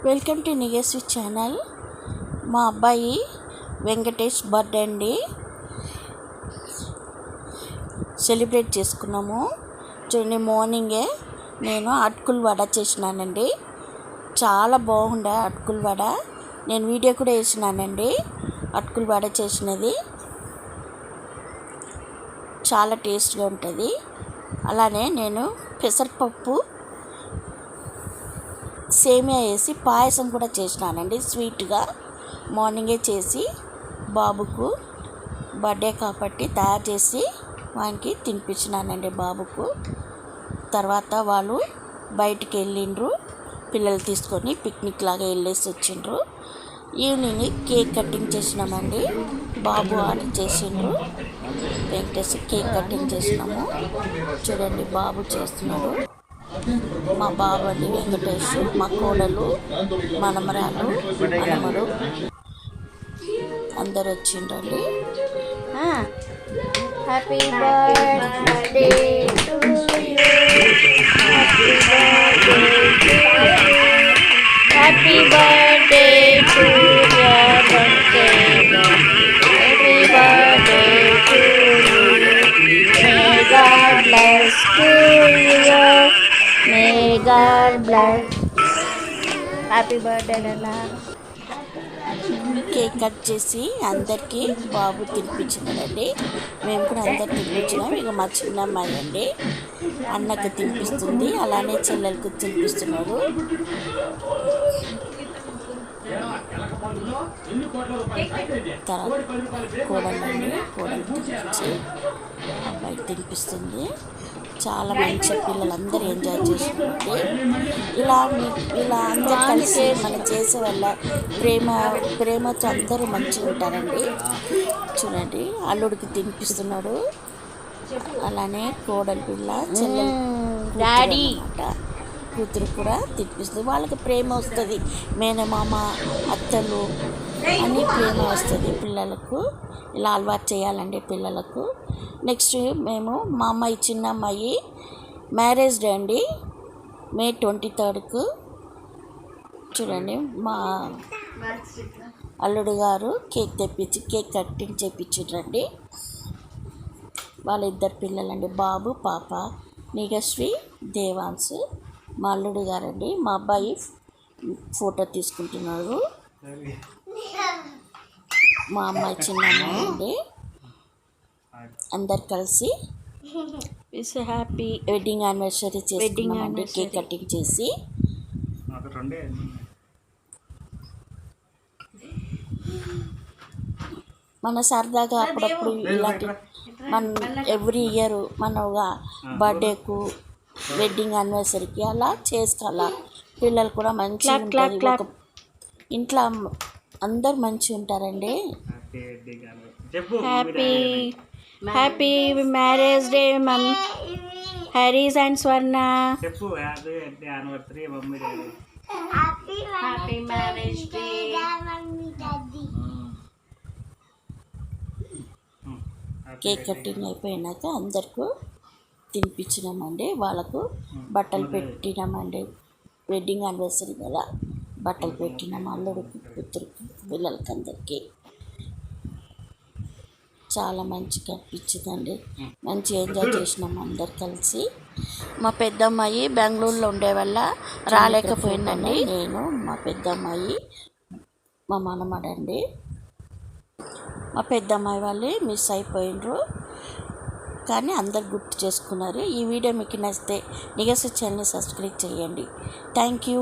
Welcome to నిగేశ్వరి channel. మా అబ్బాయి Venkatesh birthday అండి, సెలబ్రేట్ చేసుకున్నాము. చూడండి, మార్నింగే నేను అటుకుల వడ చేసినానండి. చాలా బాగుండే అటుకుల వడ. నేను వీడియో కూడా వేసినానండి. అటుకుల వడ చేసినది చాలా టేస్ట్గా ఉంటుంది. అలానే నేను పెసరపప్పు సేమియా వేసి పాయసం కూడా చేసినానండి, స్వీట్గా. మార్నింగే చేసి బాబుకు బర్త్డే కాబట్టి తయారు చేసి వానికి తినిపించినానండి బాబుకు. తర్వాత వాళ్ళు బయటికి వెళ్ళిండ్రు, పిల్లలు తీసుకొని పిక్నిక్ లాగా వెళ్ళేసి వచ్చిండ్రు. ఈవినింగ్ కేక్ కటింగ్ చేసినామండి. బాబు ఆర్డర్ చేసిండ్రు, వెంకటేష్ కేక్ కటింగ్ చేసినాము. చూడండి, బాబు చేస్తున్నాడు. మా బాబు అండి వెంకటేష్, మా కోడలు, మనమరాలు, మనమడు అందరు వచ్చిండ్రండి. Happy birthday to you, happy birthday to your birthday, happy birthday to you, may God bless to you, may God bless. Happy birthday నాన్న. కేక్ కట్ చేసి అందరికీ బాబు తినిపించినాడండి. మేము కూడా అందరు తినిపించినాం. ఇక మా చిన్న అమ్మాయి అండి అన్నకు తినిపిస్తుంది, అలానే చెల్లెలకు తినిపిస్తున్నారు. తర్వాత కోడలండి, కోడలు తినిపించి అబ్బాయికి తినిపిస్తుంది. చాలా మంచి పిల్లలందరూ ఎంజాయ్ చేస్తున్నారండి. ఇలా అందరూ కలిసి మనం చేసే వల్ల ప్రేమతో అందరూ మంచిగా ఉంటారండి. చూడండి, అల్లుడికి తినిపిస్తున్నాడు, అలానే కోడలి పిల్ల చెల్లెలు డాడీ కూతురు కూడా తినిపిస్తుంది. వాళ్ళకి ప్రేమ వస్తుంది, మేనమామ అత్తలు అని ప్రేమ వస్తుంది పిల్లలకు. ఇలా అలవాటు చేయాలండి పిల్లలకు. నెక్స్ట్ మేము మా అమ్మాయి చిన్న అమ్మాయి మ్యారేజ్ డే అండి, మే 23కు. చూడండి, మా అల్లుడు గారు కేక్ తెప్పించి కేక్ కటింగ్ చేయించారండి. వాళ్ళిద్దరు పిల్లలండి, బాబు పాప, నిగశ్రీ, దేవాంశ్. మా అల్లుడు గారండి, మా అబ్బాయి ఫోటో తీసుకుంటున్నారు. మా అమ్మాయి చిన్న అమ్మాయి అండి. అందరు కలిసి హ్యాపీ వెడ్డింగ్ యానివర్సరీ చేసుకున్నామండి, కేక్ కటింగ్ చేసి. మన సరదాగా అప్పుడప్పుడు ఇలాంటి ఎవ్రీ ఇయర్ మన బర్త్డేకు, వెడ్డింగ్ యానివర్సరీకి అలా చేసుకోవాలా. పిల్లలు కూడా మంచిగా ఉంటారు, ఇంట్లో అందరు మంచిగా ఉంటారండి. Happy marriage day mum Harris and Swarna. Happy marriage day. Cake cutting అయిపోయినాక అందరికీ తినిపించినామండి. వాళ్ళకు బట్టలు పెట్టినామండి, వెడ్డింగ్ యానివర్సరీ కదా, బట్టలు పెట్టినాము అల్లుడికి, కూతురికి, పిల్లలకి అందరికీ. చాలా మంచిగా అనిపించిందండి, మంచి ఎంజాయ్ చేసినాము అందరు కలిసి. మా పెద్దమ్మాయి బెంగళూరులో ఉండే వల్ల రాలేకపోయిందండి. నేను, మా పెద్దమ్మాయి, మా మనమడండి. మా పెద్దమ్మాయి వాళ్ళు మిస్ అయిపోయినరు, కానీ అందరు గుర్తు చేసుకున్నారు. ఈ వీడియో మీకు నచ్చితే నిగశ్వరి ఛానల్ని సబ్స్క్రైబ్ చేయండి. Thank you.